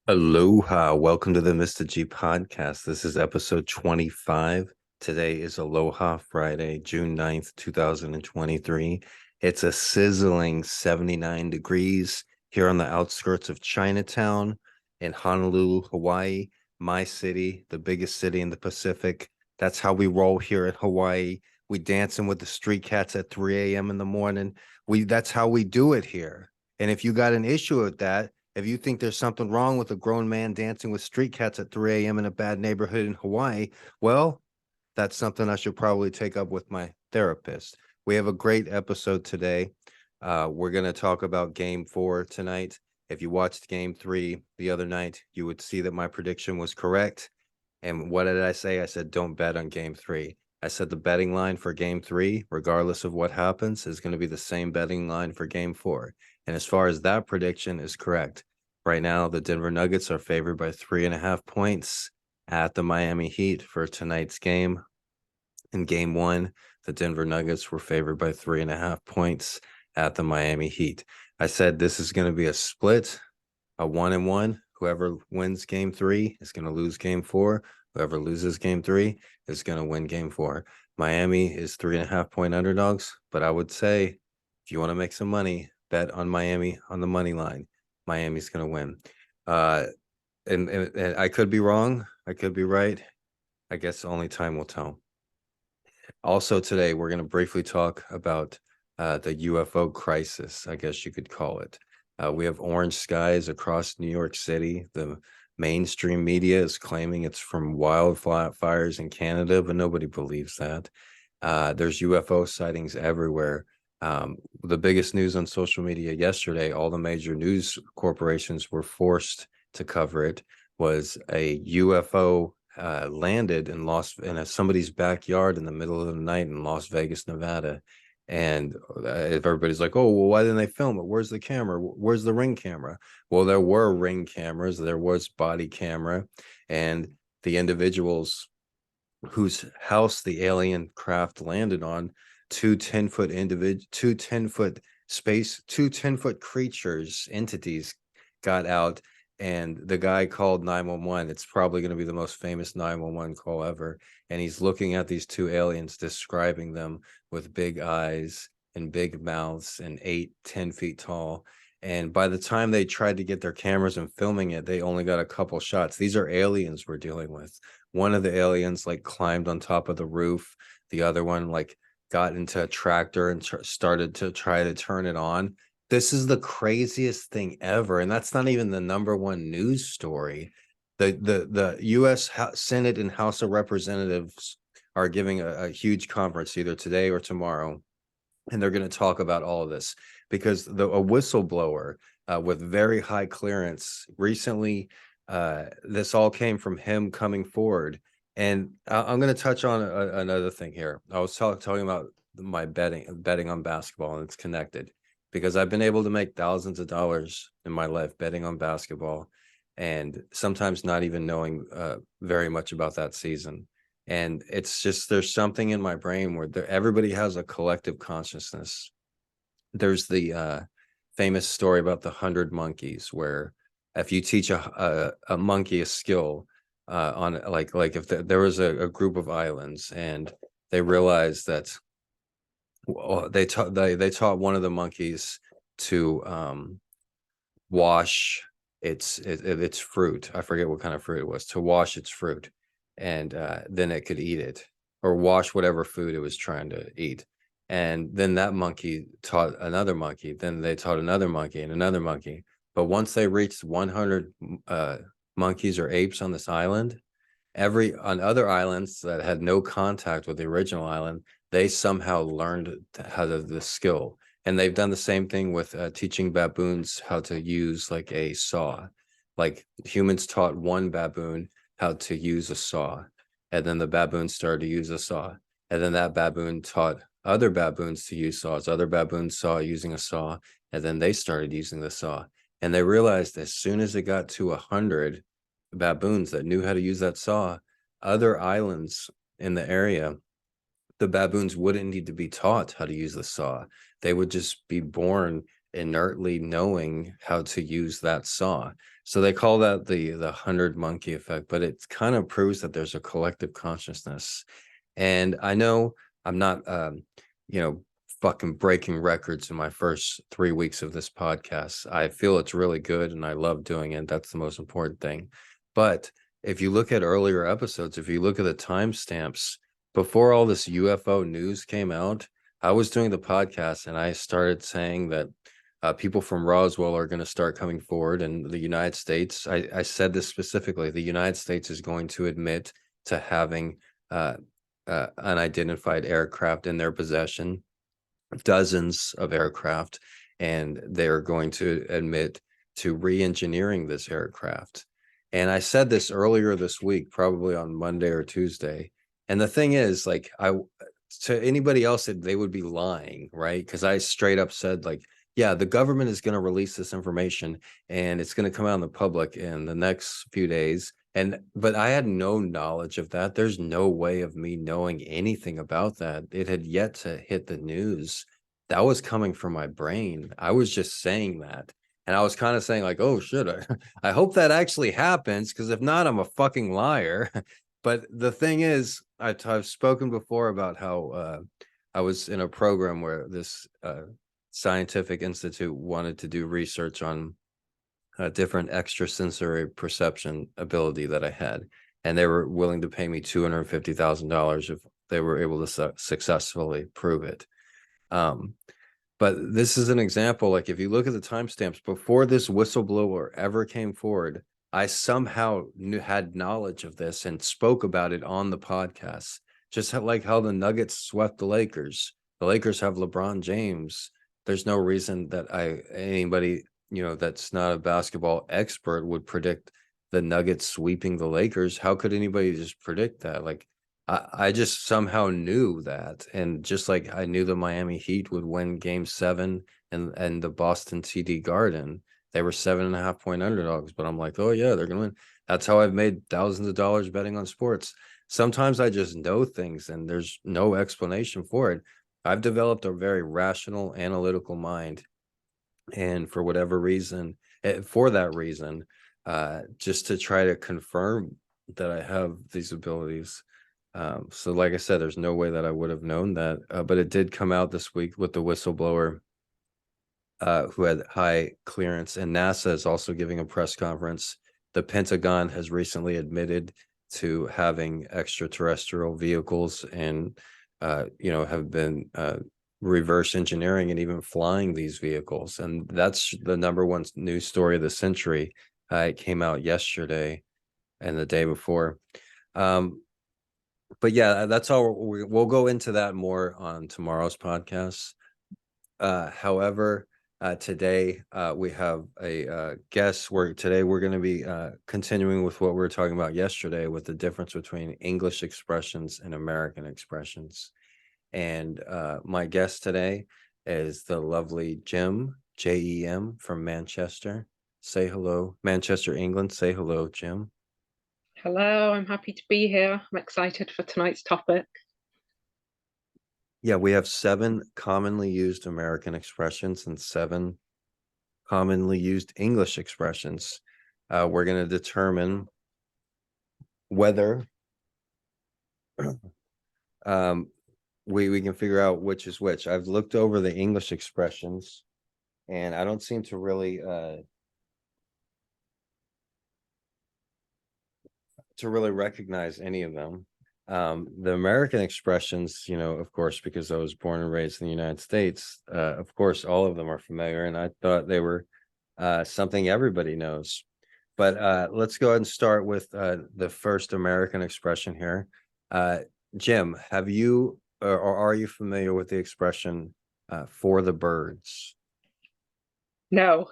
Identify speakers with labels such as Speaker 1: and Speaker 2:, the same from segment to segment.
Speaker 1: Aloha. Welcome to the Mr.G podcast. This is episode 25. Today is Aloha Friday, June 9th, 2023. It's a sizzling 79 degrees here on the outskirts of Chinatown in Honolulu, Hawaii, my city, the biggest city in the Pacific. That's how we roll here in Hawaii. We dancing with the street cats at 3 a.m. in the morning. That's how we do it here. And if you got an issue with that, if you think there's something wrong with a grown man dancing with street cats at 3 a.m. in a bad neighborhood in Hawaii, well, that's something I should probably take up with my therapist. We have a great episode today. We're going to talk about game 4 tonight. If you watched game 3 the other night, you would see that my prediction was correct. And what did I say? I said, don't bet on game 3. I said the betting line for game 3, regardless of what happens, is going to be the same betting line for game 4. And as far as that prediction is correct, right now the Denver Nuggets are favored by 3.5 points at the Miami Heat for tonight's game. In game 1, the Denver Nuggets were favored by 3.5 points at the Miami Heat. I said this is going to be a split, a 1-1. Whoever wins game 3 is going to lose game 4. Whoever loses game 3 is going to win game 4. Miami is 3.5 point underdogs, but I would say if you want to make some money, bet on Miami on the money line. Miami's going to win. And I could be wrong. I could be right. I guess only time will tell. Also today, we're going to briefly talk about the UFO crisis, I guess you could call it. We have orange skies across New York City. The mainstream media is claiming it's from wildfires in Canada, but nobody believes that. There's UFO sightings everywhere. The biggest news on social media yesterday, all the major news corporations were forced to cover it, was a UFO landed in somebody's backyard in the middle of the night in Las Vegas, Nevada. And everybody's like, oh, well, why didn't they film it? Where's the camera? Where's the ring camera? Well, there were ring cameras. There was body camera. And the individuals whose house the alien craft landed on, two 10-foot creatures, entities got out, and the guy called 911. It's probably going to be the most famous 911 call ever. And he's looking at these two aliens, describing them with big eyes and big mouths and 8-10 feet tall. And by the time they tried to get their cameras and filming it, they only got a couple shots. These are aliens we're dealing with. One of the aliens like climbed on top of the roof. The other one like got into a tractor and started to try to turn it on. This is the craziest thing ever, and that's not even the number one news story. The U.S. Senate and House of Representatives are giving a huge conference either today or tomorrow, and they're going to talk about all of this because a whistleblower with very high clearance recently, this all came from him coming forward. And I'm going to touch on another thing here. I was talking about my betting on basketball, and it's connected because I've been able to make thousands of dollars in my life betting on basketball, and sometimes not even knowing very much about that season. And it's just, there's something in my brain where everybody has a collective consciousness. There's the famous story about the 100 monkeys, where if you teach a monkey a skill on like if there was a group of islands, and they realized that they taught one of the monkeys to wash its fruit. I forget what kind of fruit it was, to wash its fruit, and then it could eat it, or wash whatever food it was trying to eat. And then that monkey taught another monkey, then they taught another monkey and another monkey. But once they reached 100 monkeys or apes on this island, on other islands that had no contact with the original island, they somehow learned how the skill. And they've done the same thing with teaching baboons how to use like a saw. Like humans taught one baboon how to use a saw, and then the baboon started to use a saw, and then that baboon taught other baboons to use saws. Other baboons saw using a saw, and then they started using the saw. And they realized as soon as it got to 100 baboons that knew how to use that saw, other islands in the area, the baboons wouldn't need to be taught how to use the saw. They would just be born inertly knowing how to use that saw. So they call that the 100 monkey effect, but it kind of proves that there's a collective consciousness. And I know I'm not, you know, fucking breaking records in my first 3 weeks of this podcast. I feel it's really good and I love doing it. That's the most important thing. But if you look at earlier episodes, if you look at the timestamps, before all this UFO news came out, I was doing the podcast and I started saying that people from Roswell are going to start coming forward, and the United States, I said this specifically, the United States is going to admit to having unidentified aircraft in their possession, dozens of aircraft, and they're going to admit to re-engineering this aircraft. And I said this earlier this week, probably on Monday or Tuesday. And the thing is, like, to anybody else, they would be lying, right? Because I straight up said, like, yeah, the government is going to release this information and it's going to come out in the public in the next few days. But I had no knowledge of that. There's no way of me knowing anything about that. It had yet to hit the news. That was coming from my brain. I was just saying that. And I was kind of saying, like, oh, shit, I hope that actually happens, because if not, I'm a fucking liar. But the thing is, I've spoken before about how I was in a program where this scientific institute wanted to do research on different extrasensory perception ability that I had. And they were willing to pay me $250,000 if they were able to successfully prove it. But this is an example, like, if you look at the timestamps, before this whistleblower ever came forward, I somehow had knowledge of this and spoke about it on the podcast. Just like how the Nuggets swept the Lakers. The Lakers have LeBron James. There's no reason that anybody, that's not a basketball expert would predict the Nuggets sweeping the Lakers. How could anybody just predict that? Like, I just somehow knew that. And just like I knew the Miami Heat would win game 7 and the Boston TD Garden, they were 7.5-point underdogs, but I'm like, oh yeah, they're going to win. That's how I've made thousands of dollars betting on sports. Sometimes I just know things and there's no explanation for it. I've developed a very rational, analytical mind. And for whatever reason, for that reason, just to try to confirm that I have these abilities. So like I said, there's no way that I would have known that, but it did come out this week with the whistleblower who had high clearance, and NASA is also giving a press conference. The Pentagon has recently admitted to having extraterrestrial vehicles and, have been reverse engineering and even flying these vehicles. And that's the number one news story of the century. It came out yesterday and the day before. But yeah, that's all. We'll go into that more on tomorrow's podcast. However, today we have a guest. Today we're going to be continuing with what we were talking about yesterday, with the difference between English expressions and American expressions. And my guest today is the lovely Jim, Jem, from Manchester. Say hello, Manchester, England. Say hello, Jim.
Speaker 2: Hello, I'm happy to be here. I'm excited for tonight's topic.
Speaker 1: Yeah, we have 7 commonly used American expressions and 7 commonly used English expressions. We're going to determine whether we can figure out which is which. I've looked over the English expressions and I don't seem to really recognize any of them. The American expressions, of course, because I was born and raised in the United States, of course, all of them are familiar, and I thought they were something everybody knows. But let's go ahead and start with the first American expression here. Jim, have you or are you familiar with the expression "for the birds"?
Speaker 2: No.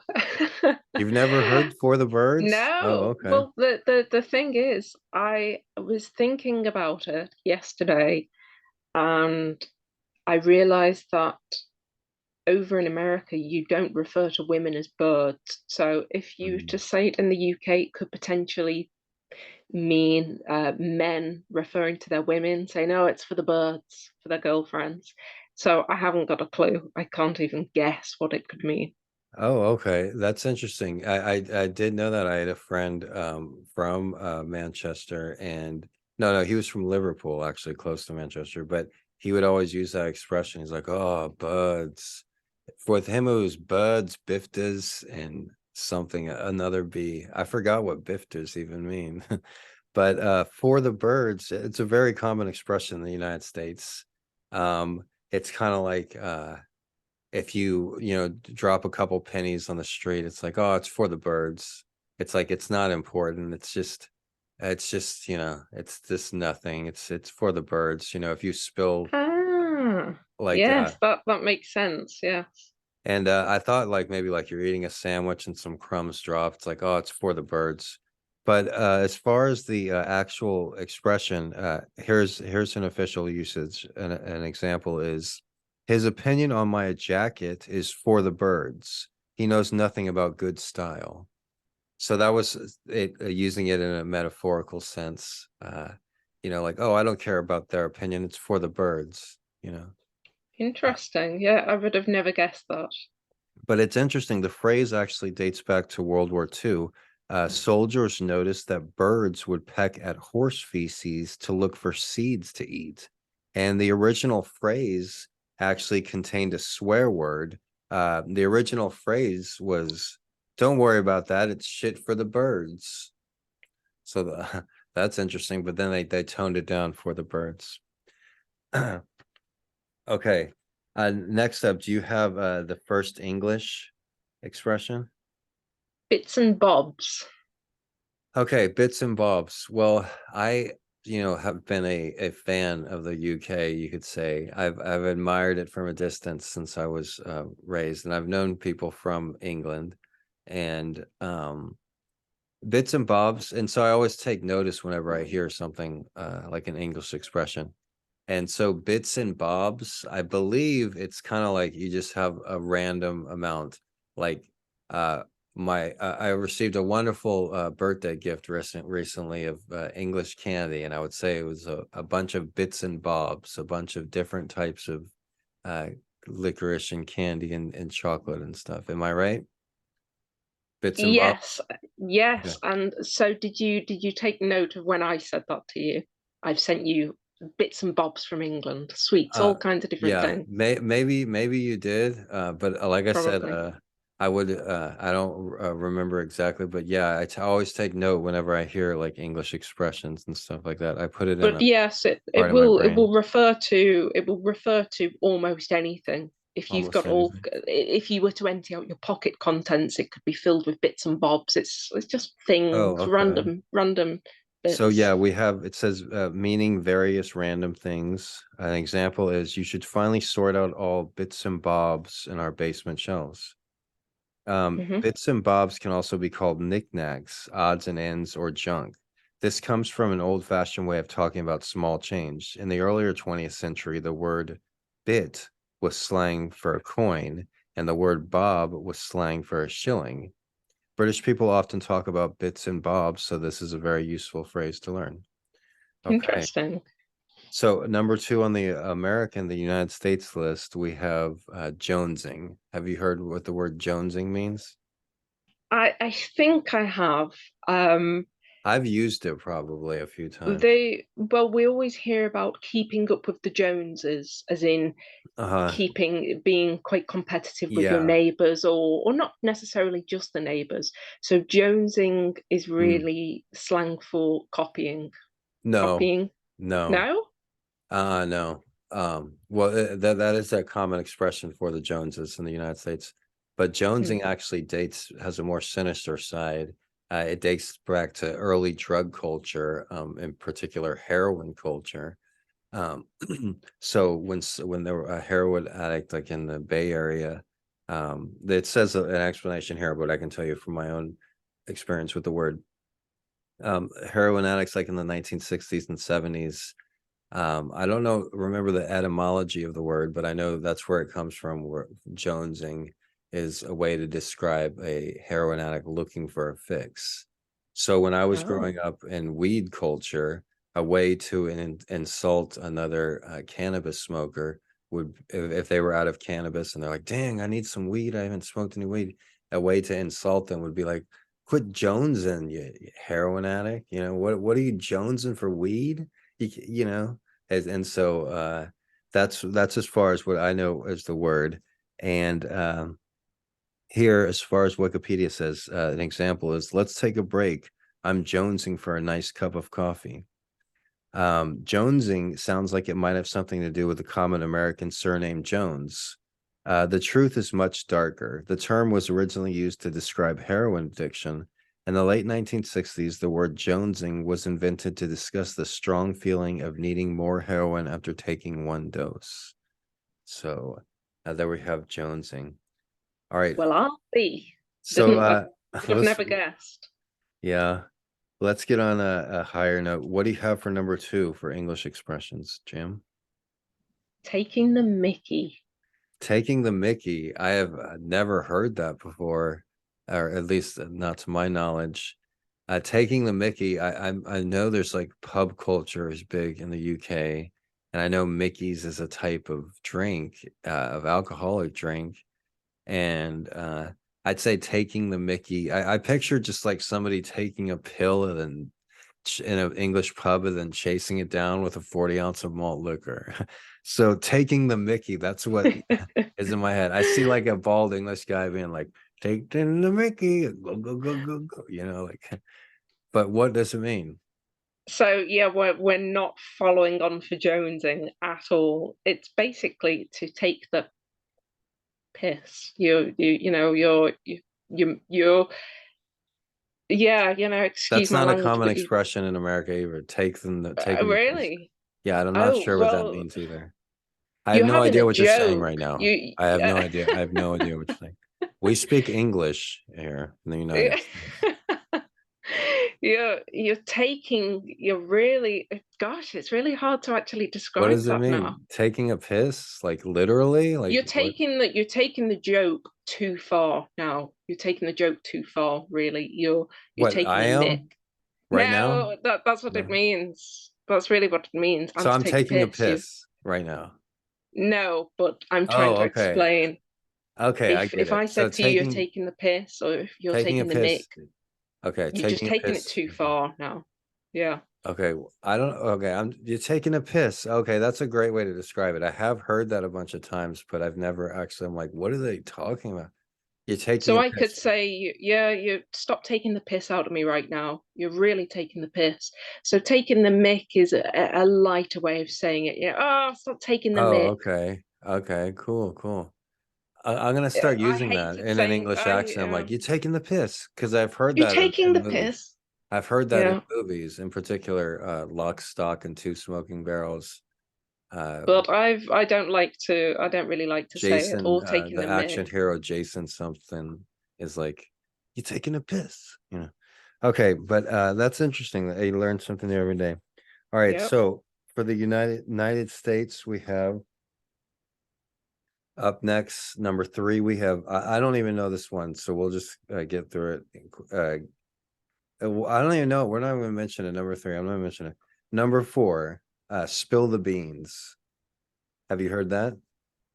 Speaker 1: You've never heard "for the birds"? Oh,
Speaker 2: No.
Speaker 1: okay.
Speaker 2: Well, the thing is, I was thinking about it yesterday, and I realized that over in America, you don't refer to women as birds. So if you to say it in the UK, it could potentially mean men referring to their women, saying, "No, it's for the birds, for their girlfriends." So I haven't got a clue. I can't even guess what it could mean.
Speaker 1: Oh, okay. That's interesting. I did know that. I had a friend from Manchester, and no, he was from Liverpool, actually close to Manchester, but he would always use that expression. He's like, "Oh, buds." With him it was buds, bifters, and something another B. I forgot what bifters even mean. But for the birds, it's a very common expression in the United States. It's kind of like if you know, drop a couple pennies on the street, it's like, oh, it's for the birds. It's like it's not important. It's just, you know, it's just nothing. It's for the birds. You know, if you spill
Speaker 2: Ah,
Speaker 1: like
Speaker 2: yes, that makes sense. Yes.
Speaker 1: and I thought like maybe like you're eating a sandwich and some crumbs drop. It's like, oh, it's for the birds. But as far as the actual expression, here's an official usage. An example is his opinion on my jacket is for the birds. He knows nothing about good style. So that was it, using it in a metaphorical sense. You know, like, oh, I don't care about their opinion. It's for the birds. You know.
Speaker 2: Interesting. Yeah, I would have never guessed that.
Speaker 1: But it's interesting. The phrase actually dates back to World War II. Soldiers noticed that birds would peck at horse feces to look for seeds to eat. And the original phrase actually contained a swear word. The original phrase was, don't worry about that. It's shit for the birds. So that's interesting. But then they toned it down for the birds. Okay. Next up, do you have the first English expression?
Speaker 2: Bits and bobs.
Speaker 1: Okay, bits and bobs. Well, I have been a fan of the UK, you could say. I've admired it from a distance since I was raised, and I've known people from England, and bits and bobs. And so I always take notice whenever I hear something like an English expression. And so bits and bobs, I believe it's kind of like you just have a random amount. Like uh I received a wonderful birthday gift recently of English candy, and I would say it was a bunch of bits and bobs, a bunch of different types of uh licorice and candy and chocolate and stuff. Am I right? Bits and
Speaker 2: Yes,
Speaker 1: bobs? Okay.
Speaker 2: yes. And so did you take note of when I said that to you? I've sent you bits and bobs from England, sweets,
Speaker 1: Uh,
Speaker 2: all kinds of different
Speaker 1: yeah,
Speaker 2: things,
Speaker 1: maybe you did, but like I said,
Speaker 2: probably.
Speaker 1: I don't remember exactly, but yeah, always take note whenever I hear like English expressions and stuff like that. I put it in
Speaker 2: But
Speaker 1: a
Speaker 2: yes,
Speaker 1: part of my
Speaker 2: it
Speaker 1: brain,
Speaker 2: will refer to almost anything. If you've
Speaker 1: almost
Speaker 2: got all
Speaker 1: anything.
Speaker 2: if you were to empty out your pocket contents, it could be filled with bits and bobs. It's just
Speaker 1: Oh,
Speaker 2: things,
Speaker 1: okay.
Speaker 2: random
Speaker 1: So yeah,
Speaker 2: bits.
Speaker 1: we have it says meaning various random things. An example is you should finally sort out all bits and bobs in our basement shelves.
Speaker 2: Hmm.
Speaker 1: Bits and bobs can also be called knickknacks, odds and ends, or junk. This comes from an old-fashioned way of talking about small change. In the earlier 20th century, the word bit was slang for a coin, and the word bob was slang for a shilling. British people often talk about bits and bobs, so this is a very useful phrase to learn. Okay.
Speaker 2: Interesting.
Speaker 1: So number two on the the United States list, we have jonesing. Have you heard what the word jonesing means?
Speaker 2: I think I have.
Speaker 1: I've used it probably a few times.
Speaker 2: We always hear about keeping up with the Joneses, as in
Speaker 1: Uh-huh.
Speaker 2: being quite competitive with your
Speaker 1: Yeah.
Speaker 2: neighbors, or not necessarily just the neighbors. So jonesing is
Speaker 1: Mm.
Speaker 2: really slang for copying.
Speaker 1: No,
Speaker 2: Copying.
Speaker 1: no.
Speaker 2: No?
Speaker 1: No. Well, that is a common expression for the Joneses in the United States, but
Speaker 2: Hmm.
Speaker 1: jonesing actually has a more sinister side. It dates back to early drug culture, in particular heroin culture. Um, so when there were a heroin addict like in the Bay Area, it says an explanation here, but I can tell you from my own experience with the word. Heroin addicts like in the 1960s and 70s. I don't remember the etymology of the word, but I know that's where it comes from, where jonesing is a way to describe a heroin addict looking for a fix. So when I was
Speaker 2: Oh,
Speaker 1: growing up in weed culture, a way to insult another cannabis smoker would, if they were out of cannabis and they're like, dang, I need some weed, I haven't smoked any weed, a way to insult them would be like, quit jonesing, you heroin addict. What are you jonesing for weed? You know, and so that's as far as what I know as the word. And here, as far as Wikipedia says, an example is, let's take a break. I'm jonesing for a nice cup of coffee. Jonesing sounds like it might have something to do with the common American surname Jones. The truth is much darker. The term was originally used to describe heroin addiction. In the late 1960s, the word jonesing was invented to discuss the strong feeling of needing more heroin after taking one dose. So there we have jonesing. All right.
Speaker 2: Well, I'll be.
Speaker 1: So
Speaker 2: Didn't I would have
Speaker 1: let's,
Speaker 2: never guessed.
Speaker 1: yeah, let's get on a higher note. What do you have for number 2 for English expressions, Jim?
Speaker 2: Taking the Mickey.
Speaker 1: Taking the Mickey. I have never heard that before, or at least not to my knowledge. Taking the Mickey, I know there's like pub culture is big in the UK, and I know Mickey's is a type of drink, of alcoholic drink, and I'd say taking the Mickey. I picture just like somebody taking a pill and then in an English pub and then chasing it down with a 40 ounce of malt liquor. So taking the Mickey, that's what is in my head. I see like a bald English guy being like, taking the Mickey, go, go, go, go, go, like, but what does it mean?
Speaker 2: So yeah, we're not following on for jonesing at all. It's basically to take the piss. You're yeah, excuse
Speaker 1: That's
Speaker 2: my
Speaker 1: not a
Speaker 2: language,
Speaker 1: common
Speaker 2: but you
Speaker 1: expression in America either. Taking the piss.
Speaker 2: really.
Speaker 1: Yeah, I'm not
Speaker 2: Oh
Speaker 1: sure what that
Speaker 2: well,
Speaker 1: means either. I have
Speaker 2: you're
Speaker 1: no
Speaker 2: having
Speaker 1: idea
Speaker 2: a
Speaker 1: what you're saying
Speaker 2: joke.
Speaker 1: right now.
Speaker 2: You
Speaker 1: I have no idea. I have no idea what you're saying. We speak English here in the United States.
Speaker 2: you're really, gosh, it's really hard to actually
Speaker 1: What
Speaker 2: describe
Speaker 1: does it
Speaker 2: that now.
Speaker 1: mean? Taking a piss? Like literally? Like what?
Speaker 2: You're taking the joke too far now. You're taking the joke too far, really. You're
Speaker 1: What
Speaker 2: taking
Speaker 1: I
Speaker 2: the mick.
Speaker 1: am right now?
Speaker 2: No, that's what it
Speaker 1: No.
Speaker 2: means. That's really what it means. I'm
Speaker 1: So
Speaker 2: to
Speaker 1: I'm
Speaker 2: take the
Speaker 1: taking a
Speaker 2: piss. You
Speaker 1: piss right now.
Speaker 2: no, but I'm trying
Speaker 1: Oh,
Speaker 2: to
Speaker 1: okay.
Speaker 2: explain.
Speaker 1: Okay, I get
Speaker 2: If
Speaker 1: it.
Speaker 2: I
Speaker 1: So
Speaker 2: said to you you're taking the piss or if you're
Speaker 1: taking a
Speaker 2: taking the mick,
Speaker 1: piss. Okay,
Speaker 2: you're just
Speaker 1: taking a
Speaker 2: taking it
Speaker 1: piss.
Speaker 2: too far now. Yeah.
Speaker 1: Okay, I don't okay, you're taking a piss. Okay, that's a great way to describe it. I have heard that a bunch of times, but I've never actually, I'm like, what are they talking about? You're taking
Speaker 2: So
Speaker 1: a
Speaker 2: I could
Speaker 1: piss.
Speaker 2: say, yeah, you stop taking the piss out of me right now. You're really taking the piss. So taking the mick is a lighter way of saying it. Yeah, oh, stop taking the
Speaker 1: Oh,
Speaker 2: mick.
Speaker 1: okay. Okay, cool, cool. I'm gonna start
Speaker 2: I
Speaker 1: using that
Speaker 2: hated
Speaker 1: in an
Speaker 2: saying
Speaker 1: English accent. I'm like, you're taking the piss, because I've heard
Speaker 2: you're
Speaker 1: that
Speaker 2: taking
Speaker 1: in
Speaker 2: the
Speaker 1: movies.
Speaker 2: piss.
Speaker 1: I've heard that in
Speaker 2: Yeah,
Speaker 1: movies, in particular, Lock, Stock, and Two Smoking Barrels. Uh,
Speaker 2: but I don't like to. I don't really like to say it
Speaker 1: Jason,
Speaker 2: or taking
Speaker 1: the
Speaker 2: the mick.
Speaker 1: action hero Jason something is like, you taking a piss. Okay, but that's interesting that you learn something new every day. All right,
Speaker 2: Yep.
Speaker 1: so for the United States, we have up next number 3. We have I don't even know this one, so we'll just get through it. I don't even know. We're not even mentioning number 3. I'm not mentioning it. Number 4, spill the beans. Have you heard that?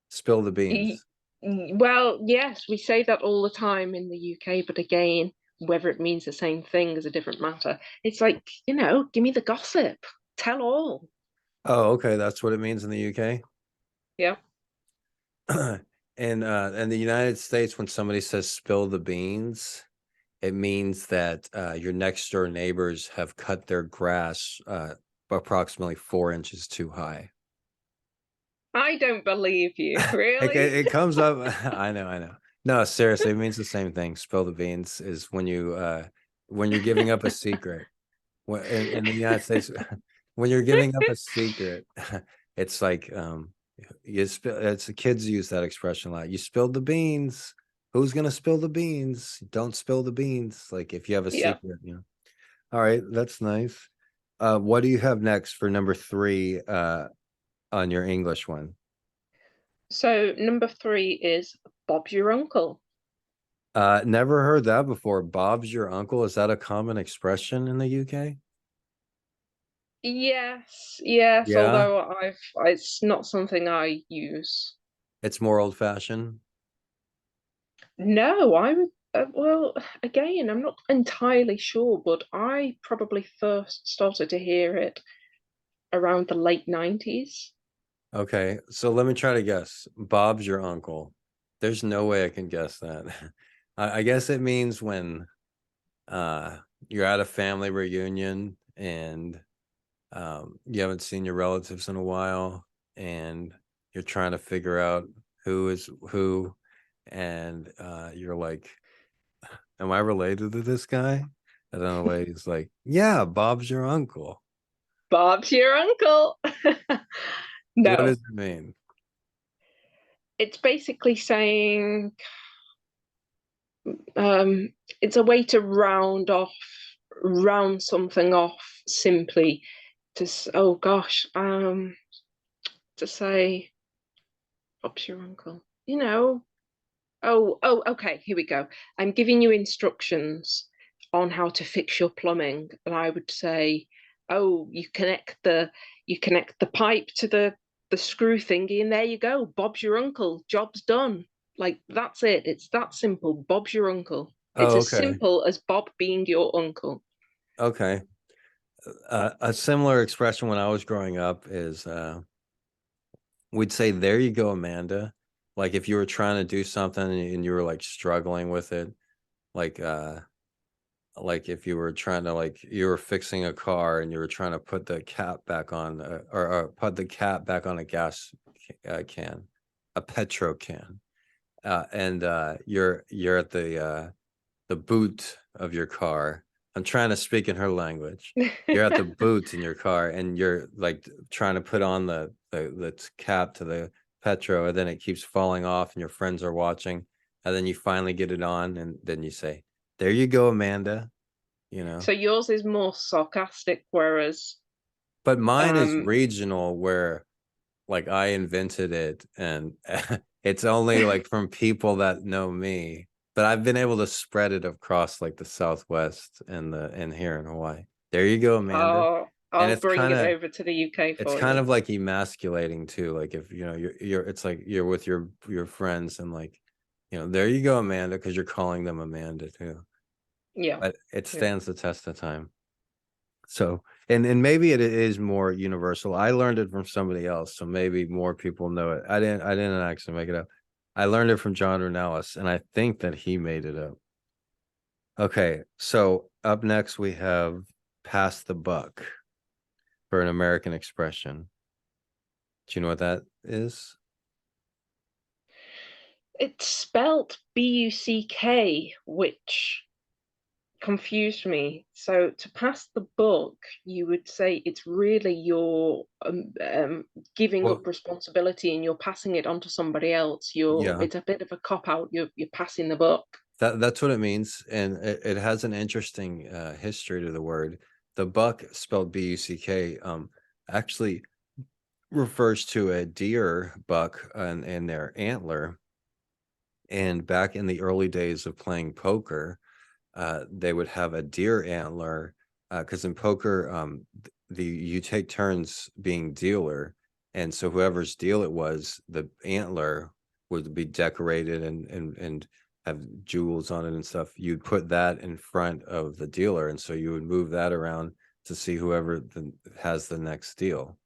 Speaker 1: Spill the
Speaker 2: Y-
Speaker 1: beans.
Speaker 2: Well, yes, we say that all the time in the UK, but again, whether it means the same thing is a different matter. It's like, give me the gossip. Tell all.
Speaker 1: Oh, okay, that's what it means in the UK.
Speaker 2: Yeah.
Speaker 1: In the United States, when somebody says spill the beans, it means that your next door neighbors have cut their grass approximately 4 inches too high.
Speaker 2: I don't believe you.
Speaker 1: It,
Speaker 2: Really?
Speaker 1: it comes up. I know, I know. No, seriously, it means the same thing. Spill the beans is when you're giving up a secret. In the United States, when you're giving up a secret, it's like it's the kids use that expression a lot. You spilled the beans. Who's gonna spill the beans? Don't spill the beans. Like if you have a
Speaker 2: Yeah.
Speaker 1: secret. All right, that's nice. What do you have next for number 3 on your English one?
Speaker 2: So number 3 is Bob's your uncle.
Speaker 1: Never heard that before. Bob's your uncle. Is that a common expression in the UK?
Speaker 2: Yes, yes,
Speaker 1: Yeah,
Speaker 2: although it's not something I use.
Speaker 1: it's more old fashioned.
Speaker 2: No, I would, well, again, I'm not entirely sure, but I probably first started to hear it around the late 90s.
Speaker 1: Okay, so let me try to guess. Bob's your uncle. There's no way I can guess that. I guess it means when uh you're at a family reunion and you haven't seen your relatives in a while and you're trying to figure out who is who, and you're like, am I related to this guy? And then the lady's like, yeah, Bob's your uncle.
Speaker 2: Bob's your uncle.
Speaker 1: What does
Speaker 2: No,
Speaker 1: it mean?
Speaker 2: it's basically saying um, it's a way to round something off simply oh gosh, to say, Bob's your uncle. Okay, here we go. I'm giving you instructions on how to fix your plumbing, and I would say, oh, you connect the pipe to the screw thingy, and there you go. Bob's your uncle. Job's done. Like that's it. It's that simple. Bob's your uncle. It's
Speaker 1: Oh,
Speaker 2: as
Speaker 1: okay.
Speaker 2: simple as Bob being your uncle.
Speaker 1: Okay. A similar expression when I was growing up is we'd say, there you go, Amanda. Like if you were trying to do something and you were like struggling with it, like if you were trying to, like, you were fixing a car and you were trying to put the cap back on, or put the cap back on a gas can, a petro can, and you're at the boot of your car. I'm trying to speak in her language. You're at the boot in your car and you're like trying to put on the cap to the petro, and then it keeps falling off and your friends are watching, and then you finally get it on and then you say, there you go, Amanda, you know.
Speaker 2: So yours is more sarcastic, whereas
Speaker 1: But mine is
Speaker 2: um
Speaker 1: regional, where like I invented it, and it's only like from people that know me. But I've been able to spread it across like the Southwest and here in Hawaii. There you go, Amanda. And
Speaker 2: I'll bring it over to the UK
Speaker 1: it's
Speaker 2: for
Speaker 1: kind
Speaker 2: you.
Speaker 1: of like emasculating too. Like if you know you're it's like you're with your friends and like, there you go, Amanda, because you're calling them Amanda too.
Speaker 2: Yeah.
Speaker 1: But it
Speaker 2: Yeah.
Speaker 1: stands the test of time. So, and maybe it is more universal. I learned it from somebody else, so maybe more people know it. I didn't actually make it up. I learned it from John Renellis, and I think that he made it up. Okay, so up next we have pass the buck for an American expression. Do you know what that is?
Speaker 2: It's spelt Buck, which confused me. So to pass the book, you would say it's really your giving
Speaker 1: Well,
Speaker 2: up responsibility and you're passing it on to somebody else.
Speaker 1: yeah,
Speaker 2: It's a bit of a cop out. You're passing the book.
Speaker 1: that's what it means, and it has an interesting history to the word. The buck, spelled Buck, actually refers to a deer buck and their antler. And back in the early days of playing poker, they would have a deer antler, because in poker, you take turns being dealer, and so whoever's deal it was, the antler would be decorated and have jewels on it and stuff. You'd put that in front of the dealer, and so you would move that around to see whoever has the next deal.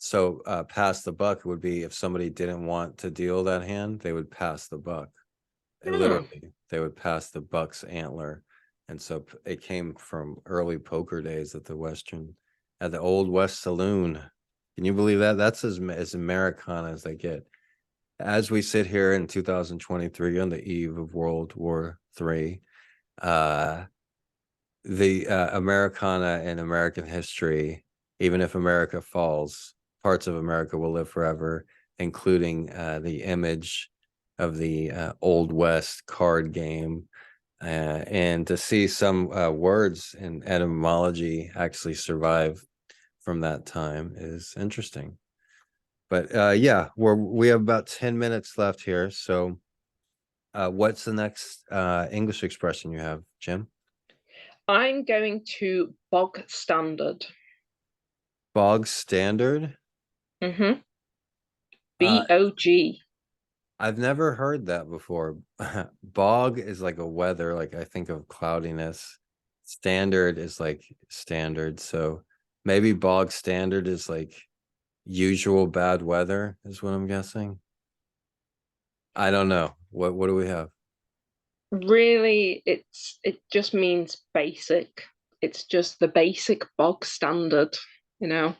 Speaker 1: So pass the buck would be if somebody didn't want to deal that hand, they would pass the buck.
Speaker 2: Hmm.
Speaker 1: Literally, they would pass the buck's antler. And so it came from early poker days at the Old West Saloon. Can you believe that? That's as Americana as they get. As we sit here in 2023 on the eve of World War III, uh, the Americana and American history, even if America falls, parts of America will live forever, including the image of the Old West card game. And to see some words and etymology actually survive from that time is interesting. But yeah, we have about 10 minutes left here. So what's the next English expression you have, Jim?
Speaker 2: I'm going to bog standard.
Speaker 1: Bog standard.
Speaker 2: Mm-hmm.
Speaker 1: Uh,
Speaker 2: BOG.
Speaker 1: I've never heard that before. Bog is like a weather, like I think of cloudiness. Standard is like standard. So maybe bog standard is like usual bad weather, is what I'm guessing. I don't know. What do we have?
Speaker 2: Really, it just means basic. It's just the basic bog standard, you know.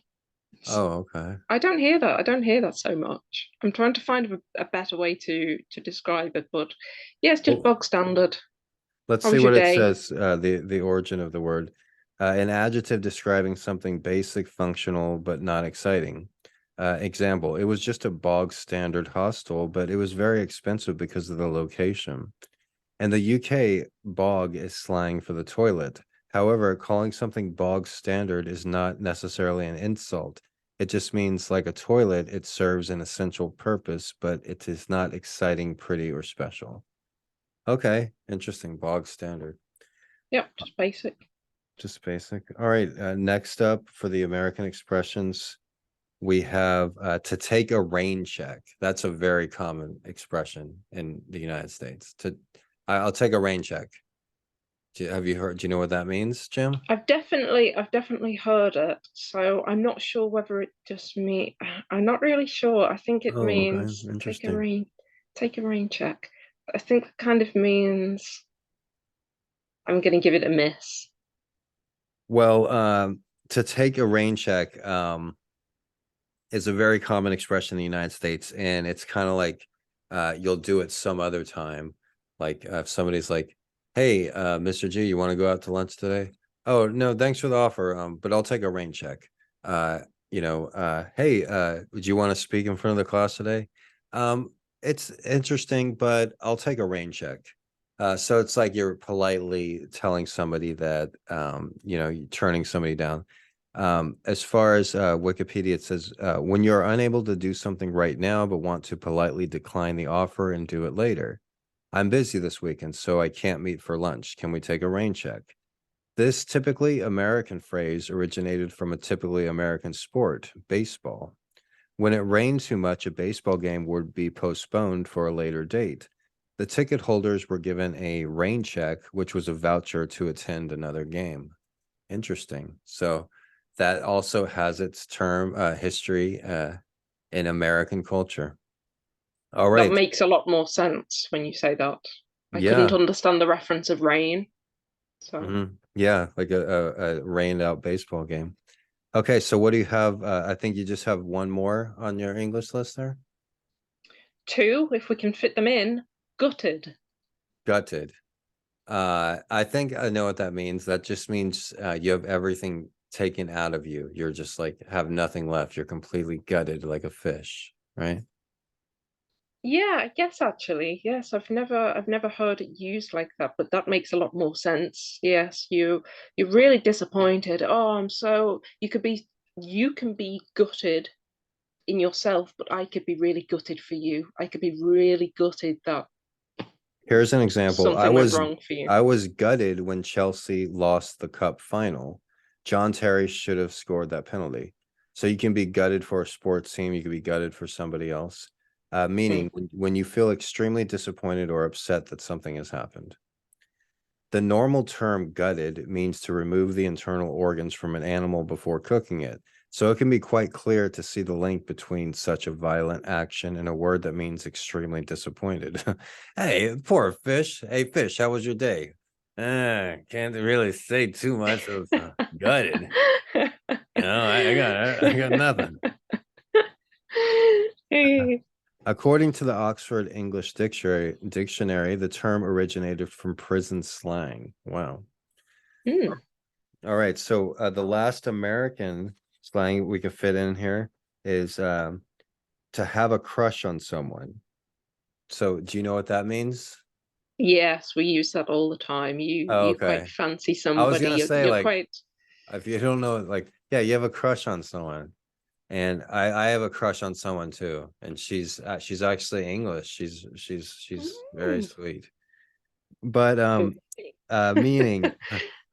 Speaker 2: It's,
Speaker 1: Oh, okay.
Speaker 2: I don't hear that. I don't hear that so much. I'm trying to find a better way to describe it, but yeah, it's just
Speaker 1: Well,
Speaker 2: bog standard.
Speaker 1: let's
Speaker 2: How
Speaker 1: see
Speaker 2: was your
Speaker 1: what it
Speaker 2: day?
Speaker 1: says, the origin of the word. An adjective describing something basic, functional, but not exciting. Example, it was just a bog standard hostel, but it was very expensive because of the location. In the UK, bog is slang for the toilet. However, calling something bog standard is not necessarily an insult. It just means like a toilet, it serves an essential purpose, but it is not exciting, pretty, or special. Okay, interesting. Bog standard.
Speaker 2: Yep, just basic.
Speaker 1: Just basic. All right. Next up for the American expressions, we have to take a rain check. That's a very common expression in the United States. I'll take a rain check. Have you heard? Do you know what that means, Jim?
Speaker 2: I've definitely heard it. So I'm not sure whether it just me. I'm not really sure. I think it
Speaker 1: Oh, okay.
Speaker 2: means
Speaker 1: Interesting.
Speaker 2: take a rain check. I think it kind of means I'm going to give it a miss.
Speaker 1: Well, to take a rain check, is a very common expression in the United States, and it's kind of like you'll do it some other time. Like if somebody's like, "Hey, Mr.G, you want to go out to lunch today?" Oh, no, thanks for the offer. But I'll take a rain check. Uh, hey, would you want to speak in front of the class today? It's interesting, but I'll take a rain check. So it's like you're politely telling somebody that you're turning somebody down. As far as Wikipedia, it says when you're unable to do something right now, but want to politely decline the offer and do it later. I'm busy this weekend, so I can't meet for lunch. Can we take a rain check? This typically American phrase originated from a typically American sport, baseball. When it rained too much, a baseball game would be postponed for a later date. The ticket holders were given a rain check, which was a voucher to attend another game. Interesting. So that also has its term history in American culture. All
Speaker 2: That
Speaker 1: right.
Speaker 2: makes a lot more sense when you say that. I couldn't
Speaker 1: Yeah.
Speaker 2: understand the reference of rain. So
Speaker 1: Yeah, like a rained out baseball game. Okay, so what do you have? I think you just have one more on your English list there.
Speaker 2: two, if we can fit them in, gutted.
Speaker 1: Gutted. I think I know what that means. That just means you have everything taken out of you. You're just like have nothing left. You're completely gutted like a fish, right?
Speaker 2: Yeah, I guess actually, yes, I've never heard it used like that, but that makes a lot more sense. Yes, you're really disappointed. Oh, I'm so you can be gutted in yourself, but I could be really gutted for you. I could be really gutted that
Speaker 1: Here's an example.
Speaker 2: something went wrong for you.
Speaker 1: I was gutted when Chelsea lost the cup final. John Terry should have scored that penalty. So you can be gutted for a sports team, you can be gutted for somebody else. Meaning
Speaker 2: Mm.
Speaker 1: when you feel extremely disappointed or upset that something has happened. The normal term gutted means to remove the internal organs from an animal before cooking it. So it can be quite clear to see the link between such a violent action and a word that means extremely disappointed. Hey, poor fish. Hey, fish, how was your day? Can't really say too much. It was gutted. I got nothing. According to the Oxford English Dictionary, the term originated from prison slang. Wow.
Speaker 2: Mm.
Speaker 1: All right. So the last American slang we could fit in here is to have a crush on someone. So do you know what that means?
Speaker 2: Yes, we use that all the time. You
Speaker 1: Oh,
Speaker 2: you quite
Speaker 1: okay.
Speaker 2: fancy
Speaker 1: I was
Speaker 2: somebody.
Speaker 1: gonna
Speaker 2: You're,
Speaker 1: say
Speaker 2: you're
Speaker 1: like
Speaker 2: quite
Speaker 1: if you don't know, like yeah, you have a crush on someone, and I have a crush on someone too, and she's actually English. She's very
Speaker 2: mm.
Speaker 1: sweet. But
Speaker 2: Okay.
Speaker 1: meaning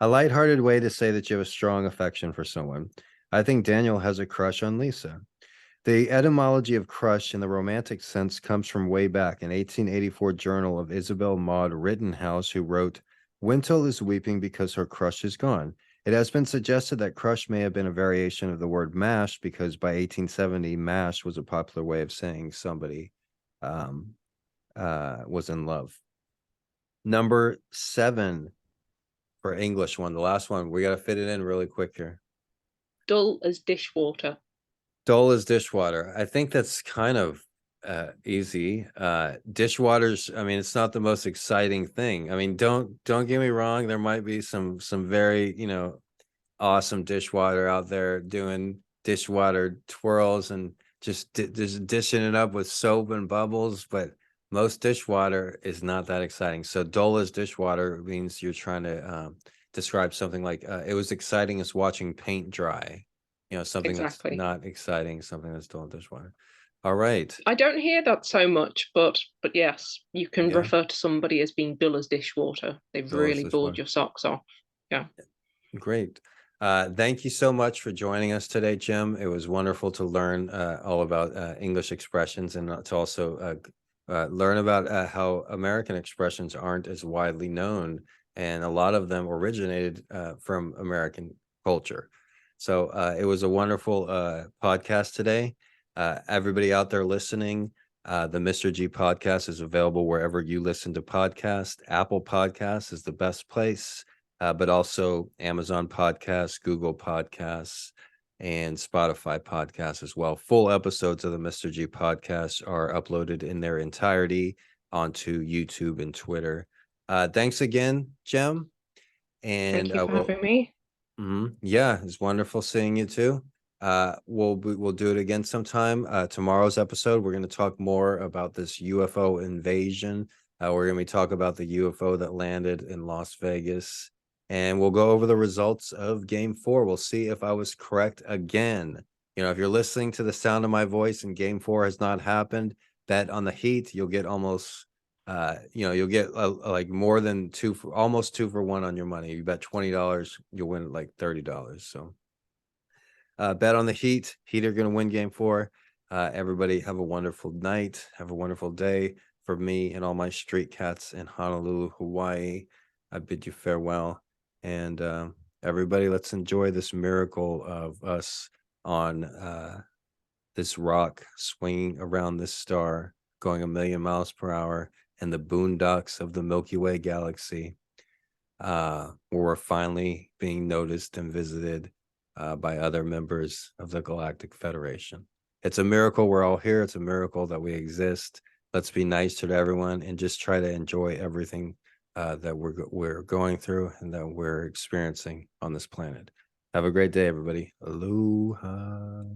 Speaker 1: a lighthearted way to say that you have a strong affection for someone. I think Daniel has a crush on Lisa. The etymology of crush in the romantic sense comes from way back in 1884 journal of Isabel Maud Rittenhouse, who wrote, Wintel is weeping because her crush is gone. It has been suggested that crush may have been a variation of the word mash because by 1870, mash was a popular way of saying somebody um, was in love. Number 7 for English one, the last one. We got to fit it in really quick here.
Speaker 2: Dull as dishwater.
Speaker 1: Dull as dishwater. I think that's kind of easy. Dishwater's, I mean, it's not the most exciting thing. I mean, don't get me wrong, there might be some very, awesome dishwater out there doing dishwater twirls and just dishing it up with soap and bubbles, but most dishwater is not that exciting. So dull as dishwater means you're trying to describe something like it was exciting as watching paint dry. Something that's
Speaker 2: Exactly.
Speaker 1: not exciting, something that's dull as dishwater. All right.
Speaker 2: I don't hear that so much, but yes, you can
Speaker 1: Yeah,
Speaker 2: refer to somebody as being dull as dishwater. They've
Speaker 1: dull as
Speaker 2: really bored
Speaker 1: dishwater.
Speaker 2: your socks off. Yeah.
Speaker 1: Great. Thank you so much for joining us today, Jim. It was wonderful to learn all about English expressions and to also learn about how American expressions aren't as widely known, and a lot of them originated from American culture. So it was a wonderful podcast today. Everybody out there listening, the Mr. G podcast is available wherever you listen to podcasts. Apple Podcasts is the best place. But also Amazon Podcasts, Google Podcasts, and Spotify Podcasts as well. Full episodes of the Mr. G podcast are uploaded in their entirety onto YouTube and Twitter. Thanks again, Jem. And
Speaker 2: Thank you for having me.
Speaker 1: yeah, it's wonderful seeing you too. We'll do it again sometime. Tomorrow's episode, we're going to talk more about this UFO invasion. We're going to talk about the UFO that landed in Las Vegas, and we'll go over the results of Game 4. We'll see if I was correct again. If you're listening to the sound of my voice and Game 4 has not happened, bet on the Heat. You'll get almost you'll get like more than almost 2 for 1 on your money. You bet $20, you'll win like $30. So bet on the Heat. Heat are going to win Game 4. Everybody have a wonderful night. Have a wonderful day. For me and all my street cats in Honolulu, Hawaii, I bid you farewell. And everybody, let's enjoy this miracle of us on this rock swinging around this star, going 1,000,000 miles per hour in the boondocks of the Milky Way galaxy, where we're finally being noticed and visited by other members of the Galactic Federation. It's a miracle we're all here. It's a miracle that we exist. Let's be nice to everyone and just try to enjoy everything that we're going through and that we're experiencing on this planet. Have a great day, everybody. Aloha.